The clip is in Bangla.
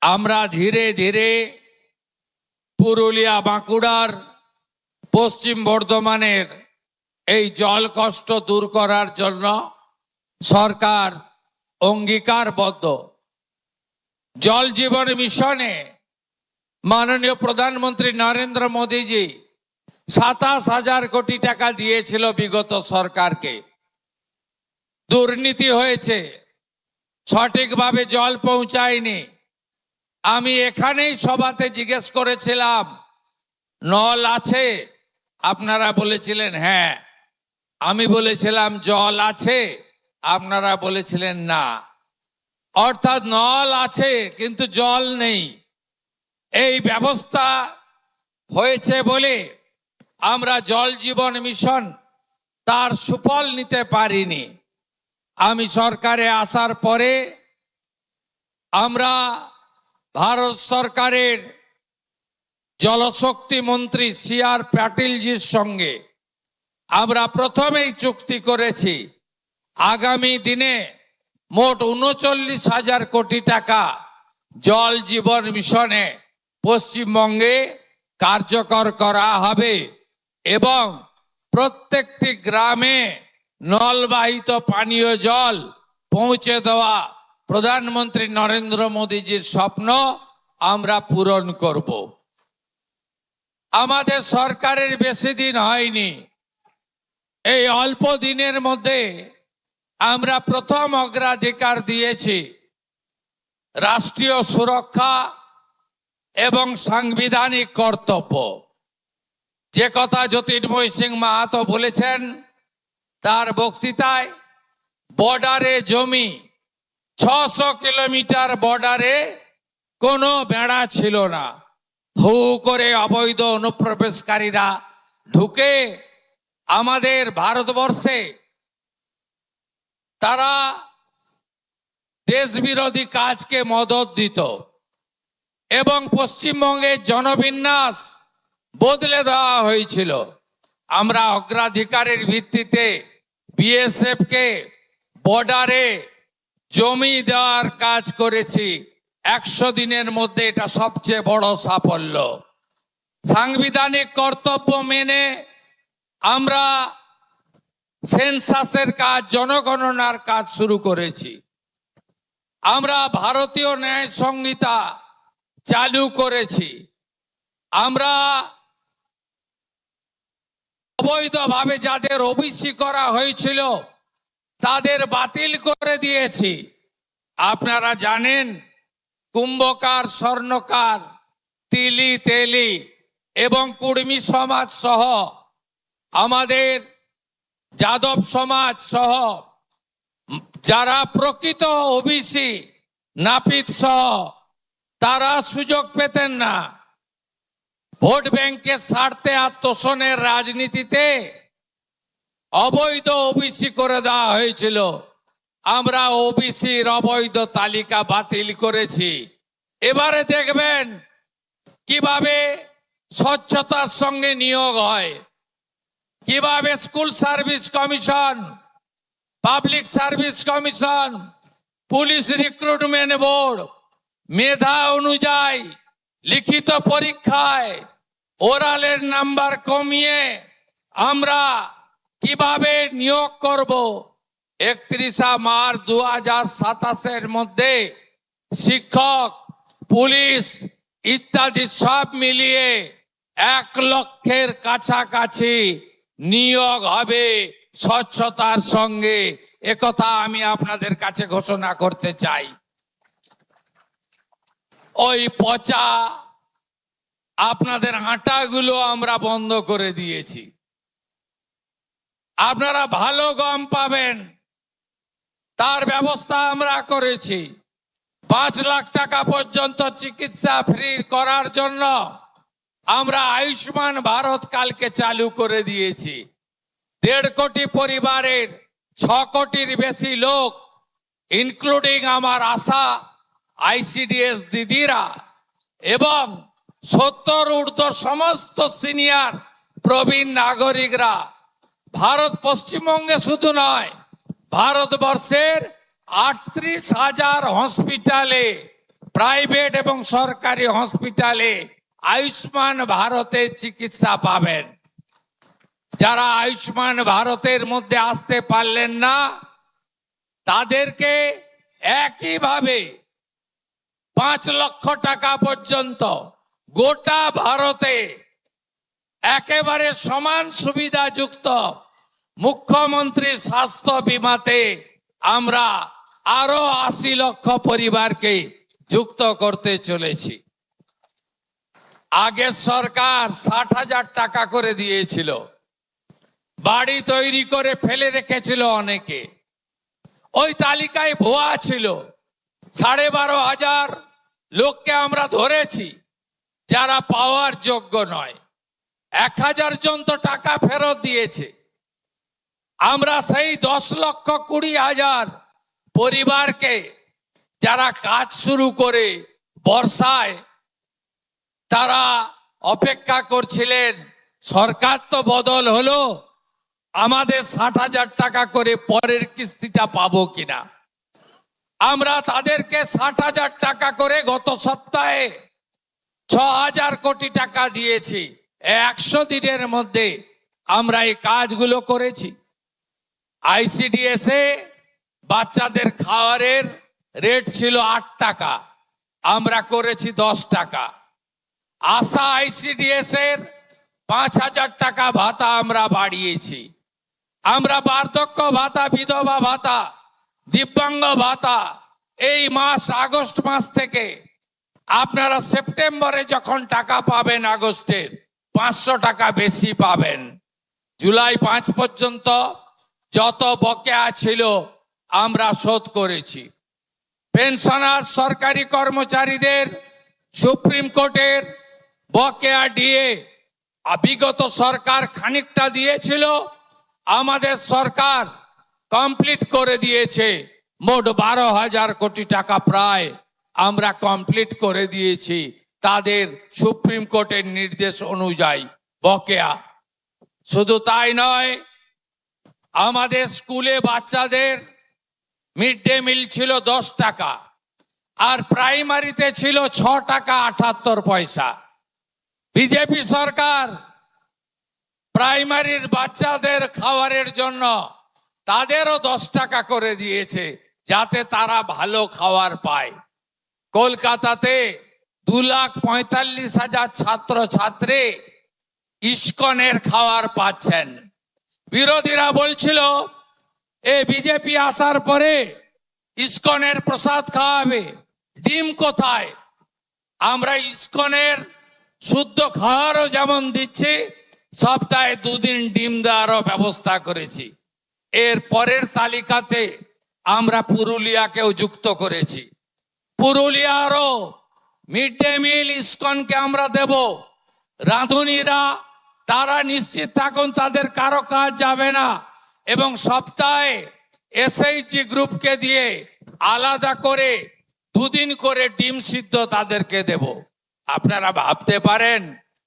আমরা ধীরে ধীরে পুরুলিয়া, বাঁকুড়ার, পশ্চিম বর্ধমানের এই জল কষ্ট দূর করার জন্য সরকার অঙ্গীকারবদ্ধ। জল জীবন মিশনে মাননীয় প্রধানমন্ত্রী নরেন্দ্র মোদীজি ২৭,০০০ কোটি টাকা দিয়েছিল বিগত সরকারকে। দুর্নীতি হয়েছে, সঠিকভাবে জল পৌঁছায়নি। আমি এখানেই সভাতে জিজ্ঞেস করেছিলাম, নল আছে? আপনারা বলেছিলেন হ্যাঁ। আমি বলেছিলাম জল আছে? আপনারা বলেছিলেন না। অর্থাৎ নল আছে কিন্তু জল নেই। এই ব্যবস্থা হয়েছে বলে আমরা জল জীবন মিশন তার সুফল নিতে পারিনি। আমি সরকারে আসার পরে আমরা ভারত সরকারের জলশক্তি মন্ত্রী সি.আর. পাটিলজির সঙ্গে আমরা প্রথমেই চুক্তি করেছি, আগামী দিনে মোট ৩৯,০০০ কোটি টাকা জল জীবন মিশনে পশ্চিমবঙ্গে কার্যকর করা হবে এবং প্রত্যেকটি গ্রামে নলবাহিত পানীয় জল পৌঁছে দেওয়া প্রধানমন্ত্রী নরেন্দ্র মোদীজির স্বপ্ন আমরা পূরণ করব। আমাদের সরকারের বেশি দিন হয়নি, এই অল্প দিনের মধ্যে আমরা প্রথম অগ্রাধিকার দিয়েছি রাষ্ট্রীয় সুরক্ষা এবং সাংবিধানিক কর্তব্য। যে কথা জ্যোতির্ময় সিং মাহাতো বলেছেন তার বক্তৃতায়, বর্ডারে জমি ৬০০ কিলোমিটার বর্ডারে কোনো বেড়া ছিল না। হু করে অবৈধ অনুপ্রবেশকারীরা ঢুকে আমাদের ভারতবর্ষে তারা দেশ বিরোধী কাজকে মদত দিত এবং পশ্চিমবঙ্গের জনবিন্যাস বদলে দেওয়া হয়েছিল। আমরা অগ্রাধিকারের ভিত্তিতে বিএসএফ কে বর্ডারে জমি দেওয়ার কাজ করেছি। ১০০ দিনের মধ্যে এটা সবচেয়ে বড় সাফল্য। সাংবিধানিক কর্তব্য মেনে আমরা সেন্সাসের কাজ, জনগণনার কাজ শুরু করেছি। আমরা ভারতীয় ন্যায় সংহিতা চালু করেছি। আমরা অবৈধভাবে যাদের ওবিসি করা হয়েছিল তাদের বাতিল করে দিয়েছি। আপনারা জানেন, কুম্ভকার, স্বর্ণকার, তিলি তেলি এবং কুর্মী সমাজ সহ আমাদের যাদব সমাজ সহ যারা প্রকৃত ওবিসি, নাপিত সহ তারা সুযোগ পেতেন না। ভোট ব্যাংকের স্বার্থে আর তোষণের রাজনীতিতে অবৈধ ওবিসি করে দেওয়া হয়েছিল। আমরা ওবিসির অবৈধ তালিকা বাতিল করেছি। এবারে দেখবেন কিভাবে স্বচ্ছতার সঙ্গে নিয়োগ হয়, কিভাবে school service commission, public service commission, police recruitment board মেধা অনুযায়ী লিখিত পরীক্ষায় ওরালের নাম্বার কমিয়ে আমরা কিভাবে নিয়োগ করব। ৩১ মার্চ ২০২৭ মধ্যে শিক্ষক, পুলিশ ইত্যাদি সব মিলিয়ে ১ লক্ষের কাছাকাছি নিয়োগ হবে স্বচ্ছতার সঙ্গে। একথা আমি আপনাদের কাছে ঘোষণা করতে চাই। ওই পচা আপনাদের আটাগুলো আমরা বন্ধ করে দিয়েছি। আপনারা ভালো গম পাবেন তার ব্যবস্থা আমরা করেছি। ৫ লাখ টাকা পর্যন্ত চিকিৎসা ফ্রি করার জন্য আমরা আয়ুষ্মান ভারত কালকে চালু করে দিয়েছি। ১.৫ কোটি পরিবারের ৬ কোটির বেশি লোক, ইনক্লুডিং আমার আশা আইসিডিএস দিদিরা এবং ৭০ ঊর্ধ্ব সমস্ত সিনিয়র প্রবীণ নাগরিকরা ভারত, পশ্চিমবঙ্গে শুধু নয়, ভারতবর্ষের ৩৮,০০০ হসপিটালে প্রাইভেট এবং সরকারি হসপিটালে আয়ুষ্মান ভারতের চিকিৎসা পাবেন। যারা আয়ুষ্মান ভারতের মধ্যে আসতে পারলেন না তাদেরকে একইভাবে 5 লক্ষ টাকা পর্যন্ত গোটা ভারতে একেবারে সমান সুবিধাযুক্ত মুখ্যমন্ত্রী স্বাস্থ্য বীমাতে আমরা আরো 80 লক্ষ পরিবারকে যুক্ত করতে চলেছি। আগের সরকার 60,000 টাকা করে দিয়েছিল, বাড়ি তৈরি করে ফেলে রেখেছিল অনেকে। ওই তালিকায় ভুয়া ছিল। 12,500 লোককে আমরা ধরেছি যারা পাওয়ার যোগ্য নয়। 1,000 জন তো টাকা ফেরত দিয়েছে। আমরা সেই 10,20,000 পরিবারকে যারা কাজ শুরু করে বর্ষায় তারা অপেক্ষা করছিলেন সরকার তো বদল হলো, আমাদের 60,000 টাকা করে পরের কিস্তিটা পাবো কিনা। আমরা তাদেরকে 60,000 টাকা করে গত সপ্তাহে 6,000 কোটি টাকা দিয়েছি। 100 দিনের মধ্যে আমরা এই কাজগুলো করেছি। আইসিডিএস এ বাচ্চাদের খাওয়ারের রেট ছিল 8 টাকা, আমরা করেছি 10 টাকা। আশা আইসিডিএস এর 5,000 টাকা ভাতা আমরা বাড়িয়েছি। আমরা বার্ধক্য ভাতা, বিধবা ভাতা, দিব্যাঙ্গ ভাতা এই মাস আগস্ট মাস থেকে আপনারা সেপ্টেম্বরে যখন টাকা পাবেন আগস্টের 500 টাকা বেশি পাবেন। জুলাই 5 পর্যন্ত যত বকেয়া ছিল আমরা শোধ করেছি। পেনশনার সরকারি কর্মচারীদের সুপ্রিম কোর্টের বকেয়া ডিএ বিগত সরকার খানিকটা দিয়েছিল, আমাদের সরকার কমপ্লিট করে দিয়েছে। মোট 12,000 কোটি টাকা প্রায় আমরা কমপ্লিট করে দিয়েছি তাদের সুপ্রিম কোর্টের নির্দেশ অনুযায়ী বকেয়া। শুধু তাই নয়, আমাদের স্কুলে বাচ্চাদের মিড ডে মিল ছিল 10 টাকা আর প্রাইমারিতে ছিল 6 টাকা 78 পয়সা। বিজেপি সরকার প্রাইমারির বাচ্চাদের খাবারের জন্য তাদেরও 10 টাকা করে দিয়েছে যাতে তারা ভালো খাবার পায়। কলকাতাতে 2,45,000 ছাত্র ছাত্রী ইস্কনের খাবার পাচ্ছেন। বিরোধীরা বলছিল এই বিজেপি আসার পরে ইস্কনের প্রসাদ খাওয়াবে, ডিম কোথায়? আমরা ইস্কনের শুদ্ধ খাওয়ারও যেমন দিচ্ছি, সপ্তাহে 2 দিন ডিম দেওয়ারও ব্যবস্থা করেছি। এর পরের তালিকাতে আমরা পুরুলিয়াকেও যুক্ত করেছি। পুরুলিয়ারও মিড ডে মিল ইস্কনকে আমরা দেব। রাঁধুনিরা তারা নিশ্চিত থাকুন তাদের কারো কাজ যাবে না, এবং সপ্তাহে এসএইচজি গ্রুপকে দিয়ে আলাদা করে 2 দিন করে ডিম সিদ্ধ তাদেরকে দেব। আপনারা ভাবতে পারেন